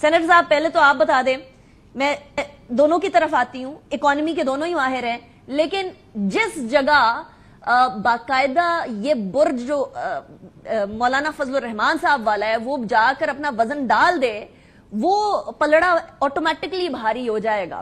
Senator صاحب پہلے تو آپ بتا دیں، میں دونوں کی طرف آتی ہوں، اکانومی کے دونوں ہی ماہر ہیں، لیکن جس جگہ باقاعدہ یہ برج جو مولانا فضل الرحمان صاحب والا ہے وہ جا کر اپنا وزن ڈال دے، وہ پلڑا آٹومیٹکلی بھاری ہو جائے گا۔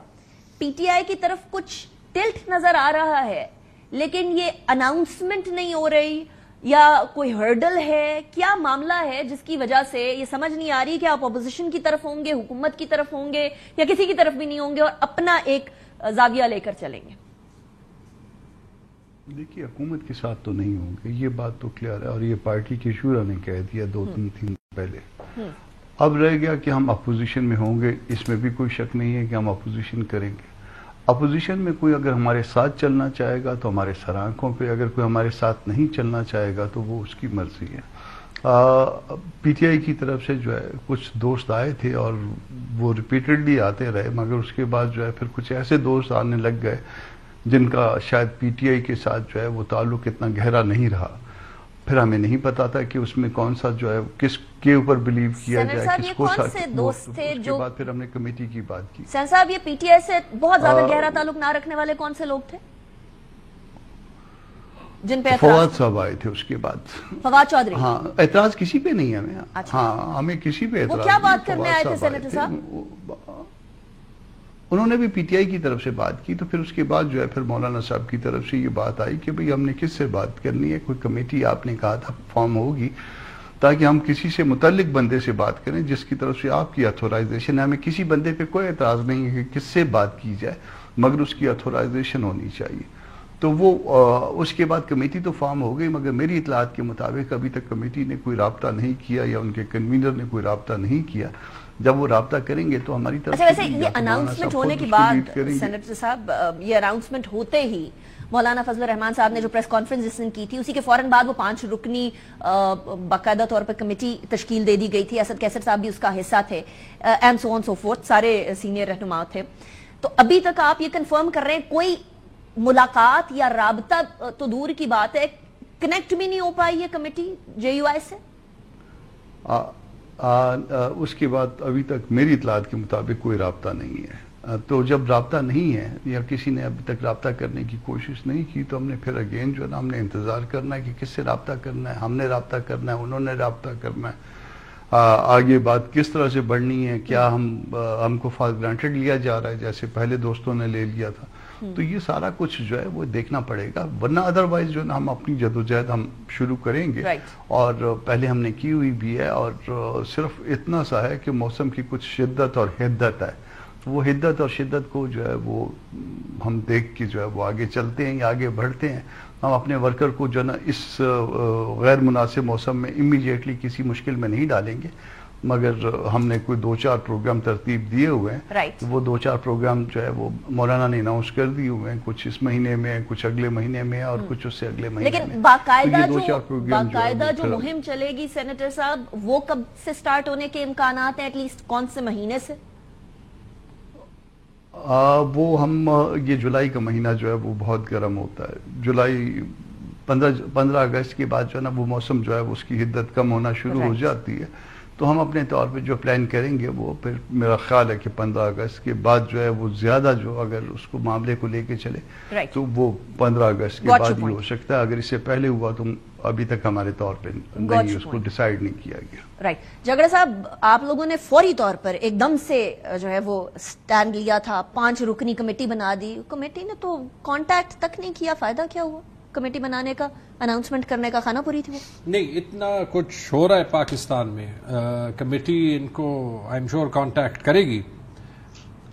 پی ٹی آئی کی طرف کچھ ٹلٹ نظر آ رہا ہے، لیکن یہ اناؤنسمنٹ نہیں ہو رہی یا کوئی ہرڈل ہے، کیا معاملہ ہے جس کی وجہ سے یہ سمجھ نہیں آ رہی کہ آپ اپوزیشن کی طرف ہوں گے، حکومت کی طرف ہوں گے یا کسی کی طرف بھی نہیں ہوں گے اور اپنا ایک زاویہ لے کر چلیں گے؟ دیکھیے، حکومت کے ساتھ تو نہیں ہوں گے، یہ بات تو کلیئر ہے، اور یہ پارٹی کے شورا نے کہہ دیا 2-3 دن پہلے۔ اب رہ گیا کہ ہم اپوزیشن میں ہوں گے، اس میں بھی کوئی شک نہیں ہے کہ ہم اپوزیشن کریں گے۔ اپوزیشن میں کوئی اگر ہمارے ساتھ چلنا چاہے گا تو ہمارے سر آنکھوں پہ، اگر کوئی ہمارے ساتھ نہیں چلنا چاہے گا تو وہ اس کی مرضی ہے۔ پی ٹی آئی کی طرف سے جو ہے کچھ دوست آئے تھے اور وہ ریپیٹڈلی آتے رہے، مگر اس کے بعد جو ہے پھر کچھ ایسے دوست آنے لگ گئے جن کا شاید پی ٹی آئی کے ساتھ جو ہے وہ تعلق اتنا گہرا نہیں رہا۔ پھر ہمیں نہیں پتا تھا کہ اس میں کون سا جو ہے کس کے اوپر بلیو کیا جائے، کس کو ساتھ۔ دوست تھے اس کے بعد پھر ہم نے کمیٹی کی بات کی۔ سین صاحب، یہ پی ٹی آئی سے بہت زیادہ گہرا تعلق نہ رکھنے والے کون سے لوگ تھے جن پہ فواد صاحب آئے تھے؟ اس کے بعد فواد چودھری۔ ہاں، اعتراض کسی پہ نہیں ہے ہمیں، ہاں ہمیں کسی پہ اعتراض نہیں۔ وہ کیا بات کرنے آئے تھے سینیٹر صاحب؟ انہوں نے بھی پی ٹی آئی کی طرف سے بات کی، تو پھر اس کے بعد جو ہے پھر مولانا صاحب کی طرف سے یہ بات آئی کہ بھئی ہم نے کس سے بات کرنی ہے، کوئی کمیٹی آپ نے کہا تھا فارم ہوگی تاکہ ہم کسی سے متعلق بندے سے بات کریں جس کی طرف سے آپ کی اتھورائزیشن ہے۔ ہمیں کسی بندے پہ کوئی اعتراض نہیں ہے کہ کس سے بات کی جائے، مگر اس کی اتھورائزیشن ہونی چاہیے۔ تو وہ اس کے بعد کمیٹی تو فارم ہو گئی، مگر میری اطلاعات کے مطابق ابھی تک کمیٹی نے کوئی رابطہ نہیں کیا یا ان کے کنوینر نے کوئی رابطہ نہیں کیا۔ جب وہ رابطہ کریں گے تو ہماری طرف سے ویسے یہ اناؤنسمنٹ ہونے کے بعد سینیٹر صاحب، یہ اناؤنسمنٹ ہوتے ہی مولانا فضل الرحمان صاحب نے جو پریس کانفرنس جس دن کی تھی، اسی کے فوراً بعد وہ 5 رکنی باقاعدہ طور پر کمیٹی تشکیل دے دی گئی تھی۔ اسد کیسر صاحب بھی اس کا حصہ تھے، and so on so forth, سارے سینئر رہنما تھے۔ تو ابھی تک آپ یہ کنفرم کر رہے ہیں کوئی ملاقات یا رابطہ تو دور کی بات ہے، کنیکٹ بھی نہیں ہو پائی یہ کمیٹی جے یو آئی سے؟ اس کے بعد ابھی تک میری اطلاعات کے مطابق کوئی رابطہ نہیں ہے۔ تو جب رابطہ نہیں ہے یا کسی نے ابھی تک رابطہ کرنے کی کوشش نہیں کی تو ہم نے پھر اگین جو ہے نا ہم نے انتظار کرنا ہے کہ کس سے رابطہ کرنا ہے۔ ہم نے رابطہ کرنا ہے، انہوں نے رابطہ کرنا ہے، آگے بات کس طرح سے بڑھنی ہے، کیا ہم کو فار گرانٹڈ لیا جا رہا ہے جیسے پہلے دوستوں نے لے لیا تھا۔ تو یہ سارا کچھ جو ہے وہ دیکھنا پڑے گا، ورنہ ادروائز جو ہے نا ہم اپنی جدوجہد ہم شروع کریں گے، اور پہلے ہم نے کی ہوئی بھی ہے، اور صرف اتنا سا ہے کہ موسم کی کچھ شدت اور حدت ہے، وہ حدت اور شدت کو جو ہے وہ ہم دیکھ کے جو ہے وہ آگے چلتے ہیں یا آگے بڑھتے ہیں۔ ہم اپنے ورکر کو جو ہے نا اس غیر مناسب موسم میں امیڈیٹلی کسی مشکل میں نہیں ڈالیں گے، مگر ہم نے کوئی 2-4 پروگرام ترتیب دیے ہوئے ہیں، وہ 2-4 پروگرام جو ہے وہ مولانا نے اناؤنس کر دیے ہوئے ہیں، کچھ اس مہینے میں، کچھ اگلے مہینے میں، اور کچھ اس سے اگلے مہینے میں۔ لیکن باقاعدہ جو مہم چلے گی سینیٹر صاحب، وہ کب سے سٹارٹ ہونے کے امکانات ہیں؟ ایٹ لیسٹ کون سے مہینے سے؟ وہ ہم یہ جولائی کا مہینہ جو ہے وہ بہت گرم ہوتا ہے، جولائی 15 اگست کے بعد جو ہے نا وہ موسم جو ہے اس کی حدت کم ہونا شروع ہو جاتی ہے۔ تو ہم اپنے طور پہ جو پلان کریں گے وہ پھر میرا خیال ہے کہ 15 اگست کے بعد جو ہے وہ زیادہ جو اگر اس کو معاملے کو لے کے چلے تو وہ 15 اگست کے بعد ہی ہو سکتا ہے، اگر اس سے پہلے ہوا تو ابھی تک ہمارے طور پہ نہیں، اس کو ڈیسائیڈ نہیں کیا گیا۔ جگڑا صاحب، آپ لوگوں نے فوری طور پر ایک دم سے جو ہے وہ سٹینڈ لیا تھا، 5 رکنی کمیٹی بنا دی، کمیٹی نے تو کانٹیکٹ تک نہیں کیا، فائدہ کیا ہوا کمیٹی بنانے کا؟ اناؤنسمنٹ کرنے کا خانہ پوری تھی وہ؟ نہیں، اتنا کچھ ہو رہا ہے پاکستان میں، کمیٹی ان کو آئی ایم شور کانٹیکٹ کرے گی۔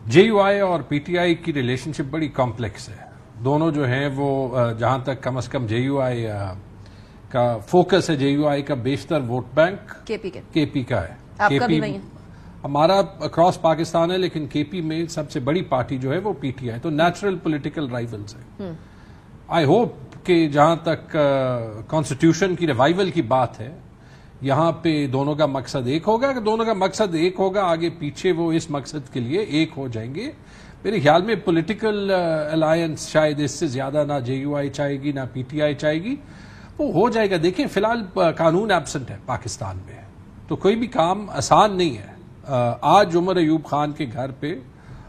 جے یو آئی اور پی ٹی آئی کی ریلیشن شپ بڑی کمپلیکس ہے، دونوں جو ہیں وہ جہاں تک کم از کم جے یو آئی کا فوکس ہے، جے یو آئی کا بیشتر ووٹ بینک کے پی کا ہے۔ آپ کا بھی وہی ہے؟ ہمارا اکراس پاکستان ہے، لیکن کے پی میں سب سے بڑی پارٹی جو ہے وہ پی ٹی آئی، تو نیچرل پولیٹیکل رائیولز ہیں۔ آئی ہوپ کہ جہاں تک کانسٹیٹیوشن کی ریوائول کی بات ہے، یہاں پہ دونوں کا مقصد ایک ہوگا، کہ دونوں کا مقصد ایک ہوگا، آگے پیچھے وہ اس مقصد کے لیے ایک ہو جائیں گے۔ میرے خیال میں پولیٹیکل الائنس شاید اس سے زیادہ نہ جے یو آئی چاہے گی نہ پی ٹی آئی چاہے گی، وہ ہو جائے گا۔ دیکھیں، فی الحال قانون ایبسنٹ ہے پاکستان میں، تو کوئی بھی کام آسان نہیں ہے۔ آج عمر ایوب خان کے گھر پہ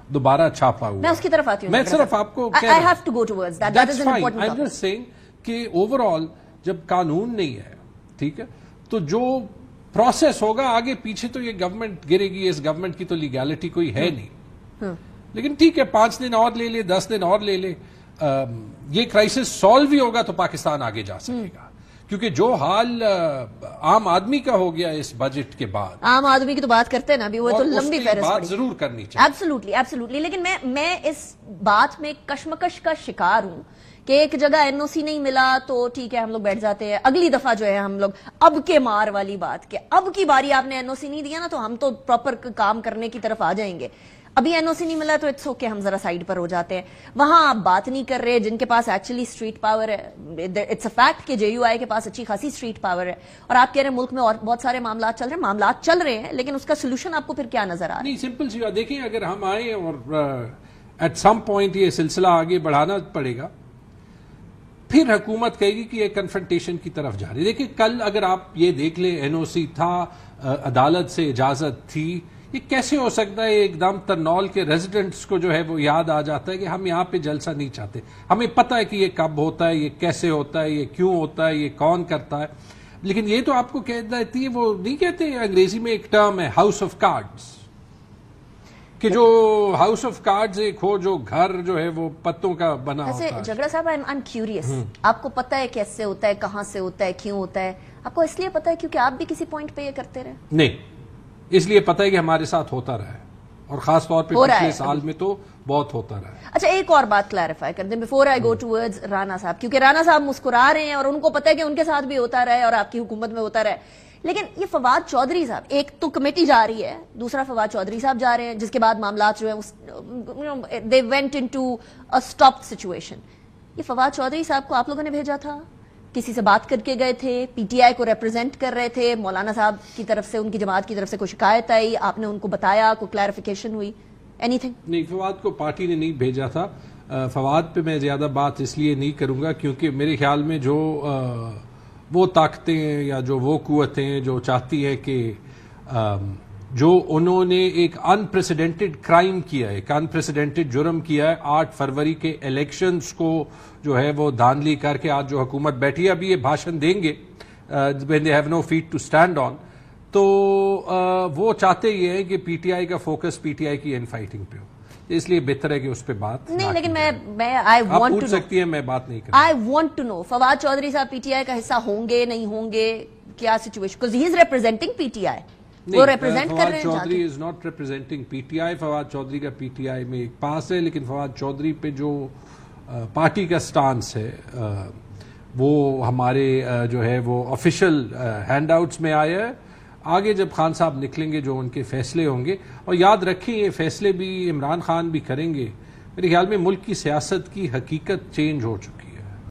دوبارہ چھاپا ہوا. میں اس کی طرف آتی ہوں. میں صرف آپ کو I have to go towards that. That is an important topic. I'm just saying کہ اوور آل جب قانون نہیں ہے, ٹھیک ہے, تو جو پروسیس ہوگا آگے پیچھے تو یہ گورنمنٹ گرے گی. اس گورنمنٹ کی تو لیگیلٹی کوئی ہے نہیں, لیکن ٹھیک ہے 5 دن اور لے لے, 10 دن اور لے لے, یہ کرائسس سالو بھی ہوگا تو پاکستان آگے جا سکے گا. کیونکہ جو حال عام آدمی کا ہو گیا اس بجٹ کے بعد, عام آدمی کی تو بات کرتے ہیں نا ابھی, وہ تو لمبی فہرست بات ضرور کرنی چاہیے. ایبسولوٹلی. لیکن میں اس بات میں کشمکش کا شکار ہوں کہ ایک جگہ این او سی نہیں ملا تو ٹھیک ہے ہم لوگ بیٹھ جاتے ہیں, اگلی دفعہ جو ہے ہم لوگ اب کے مار والی بات کہ اب کی باری آپ نے این او سی نہیں دیا نا تو ہم تو پراپر کام کرنے کی طرف آ جائیں گے. ابھی این او سی نہیں ملا تو اٹس اوکے, ہم ذرا سائڈ پر ہو جاتے ہیں. وہاں آپ بات نہیں کر رہے جن کے پاس ایکچولی اسٹریٹ پاور ہے. اٹس اے فیکٹ کہ جے یو آئی کے پاس اچھی خاصی اسٹریٹ پاور ہے, اور آپ کہہ رہے ہیں ملک میں اور بہت سارے معاملات چل رہے ہیں, لیکن اس کا سولوشن آپ کو پھر کیا نظر آ رہا ہے؟ نہیں, سمپل سی بات دیکھیں, اگر ہم آئیں اور ایٹ سم پوائنٹ یہ سلسلہ آگے بڑھانا پڑے گا, پھر حکومت کہے گی کہ یہ کنفرنٹیشن کی طرف جا رہی ہے. دیکھیں کل اگر آپ یہ دیکھ لیں این او سی تھا, عدالت سے اجازت تھی, یہ کیسے ہو سکتا ہے ایک دم ترنول کے ریزیڈنٹس کو جو ہے وہ یاد آ جاتا ہے کہ ہم یہاں پہ جلسہ نہیں چاہتے. ہمیں پتہ ہے کہ یہ کب ہوتا ہے, یہ کیسے ہوتا ہے, یہ کیوں ہوتا ہے, یہ کون کرتا ہے, لیکن یہ تو آپ کو کہہ دیتی ہے, وہ نہیں کہتے انگریزی میں ایک ٹرم ہے ہاؤس آف کارڈز, کہ جو ہاؤس آف کارڈز ایک ہو جو گھر جو ہے وہ پتوں کا بنا ہوتا ہے. جھگڑا صاحب آئی ایم کیوریس, آپ کو پتا ہے کیسے ہوتا ہے, کہاں سے ہوتا ہے, کیوں ہوتا ہے؟ آپ کو اس لیے پتا ہے کیونکہ آپ بھی کسی پوائنٹ پہ یہ کرتے رہے؟ نہیں, اس لیے پتا ہے کہ ہمارے ساتھ ہوتا رہا ہے, اور خاص طور پہ پچھلے سال میں تو بہت ہوتا رہا ہے. اچھا ایک اور بات کلیریفائی کر دیں before I go towards Rana صاحب, کیونکہ رانا صاحب مسکرا رہے ہیں اور ان کو پتا ہے کہ ان کے ساتھ بھی ہوتا رہا ہے اور آپ کی حکومت میں ہوتا رہا ہے. لیکن یہ فواد چودھری صاحب, ایک تو کمیٹی جا رہی ہے, دوسرا فواد چودھری صاحب جا رہے ہیں, جس کے بعد معاملات جو ہیں they went into a stopped situation. یہ فواد چودھری صاحب کو آپ لوگوں نے بھیجا تھا, کسی سے بات کر کے گئے تھے, پی ٹی آئی کو ریپرزینٹ کر رہے تھے, مولانا صاحب کی طرف سے, ان کی جماعت کی طرف سے کوئی شکایت آئی, آپ نے ان کو بتایا, کوئی کلیریفیکیشن ہوئی, اینی تھنگ؟ نہیں, فواد کو پارٹی نے نہیں بھیجا تھا. فواد پہ میں زیادہ بات اس لیے نہیں کروں گا کیونکہ میرے خیال میں جو وہ طاقتیں یا جو وہ قوتیں جو چاہتی ہیں کہ جو انہوں نے ایک انپریسیڈنٹڈ کرائم کیا ہے, ایک انپریسیڈنٹڈ جرم کیا ہے, 8 فروری کے الیکشنز کو جو ہے وہ دھاندلی کر کے آج جو حکومت بیٹھی ہے, ابھی یہ بھاشن دیں گے when they have no feet to stand on, تو وہ چاہتے یہ ہے کہ پی ٹی آئی کا فوکس پی ٹی آئی کی ان فائٹنگ پہ ہو, اس لیے بہتر ہے کہ اس پہ بات نہیں. لیکن میں آپ پوچھ سکتی ہیں, میں بات نہیں کروں. I want to know Fawad Chaudhry صاحب پی ٹی آئی کا حصہ ہوں گے نہیں ہوں گے, کیا situation, because he is representing P T I, وہ ریپرزینٹ کر رہے ہیں. Fawad Chaudhry is not representing P T I. Fawad Chaudhry کا پی ٹی آئی میں ایک پاس ہے, لیکن فواد چودھری پہ جو پارٹی کا سٹانس ہے وہ ہمارے جو ہے وہ آفیشیل ہینڈ آؤٹس میں آیا ہے. آگے جب خان صاحب نکلیں گے جو ان کے فیصلے ہوں گے, اور یاد رکھیں یہ فیصلے بھی عمران خان بھی کریں گے, میرے خیال میں ملک کی سیاست کی حقیقت چینج ہو چکی ہے.